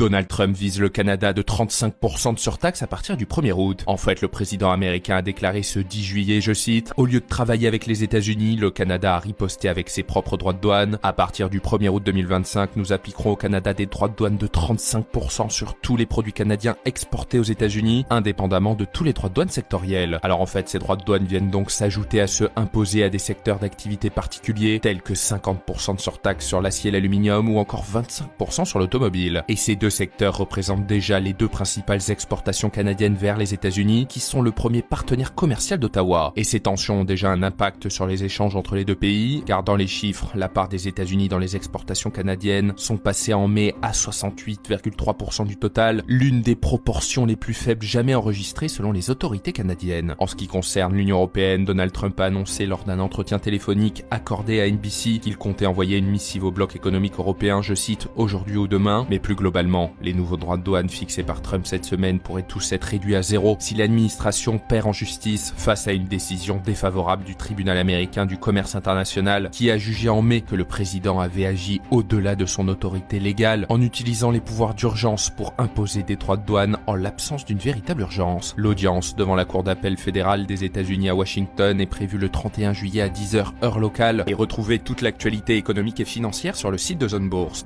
Donald Trump vise le Canada de 35% de surtaxe à partir du 1er août. En fait, le président américain a déclaré ce 10 juillet, je cite, « Au lieu de travailler avec les États-Unis, le Canada a riposté avec ses propres droits de douane. À partir du 1er août 2025, nous appliquerons au Canada des droits de douane de 35% sur tous les produits canadiens exportés aux États-Unis, indépendamment de tous les droits de douane sectoriels. » Alors en fait, ces droits de douane viennent donc s'ajouter à ceux imposés à des secteurs d'activité particuliers, tels que 50% de surtaxe sur l'acier et l'aluminium ou encore 25% sur l'automobile. Et ces deux secteurs représentent déjà les deux principales exportations canadiennes vers les États-Unis, qui sont le premier partenaire commercial d'Ottawa. Et ces tensions ont déjà un impact sur les échanges entre les deux pays, car dans les chiffres, la part des États-Unis dans les exportations canadiennes sont passées en mai à 68,3% du total, l'une des proportions les plus faibles jamais enregistrées selon les autorités canadiennes. En ce qui concerne l'Union européenne, Donald Trump a annoncé lors d'un entretien téléphonique accordé à NBC qu'il comptait envoyer une missive au bloc économique européen, je cite, aujourd'hui ou demain, mais plus globalement, les nouveaux droits de douane fixés par Trump cette semaine pourraient tous être réduits à zéro si l'administration perd en justice face à une décision défavorable du tribunal américain du commerce international qui a jugé en mai que le président avait agi au-delà de son autorité légale en utilisant les pouvoirs d'urgence pour imposer des droits de douane en l'absence d'une véritable urgence. L'audience devant la Cour d'appel fédérale des États-Unis à Washington est prévue le 31 juillet à 10h heure locale et retrouvez toute l'actualité économique et financière sur le site de Zone Bourse.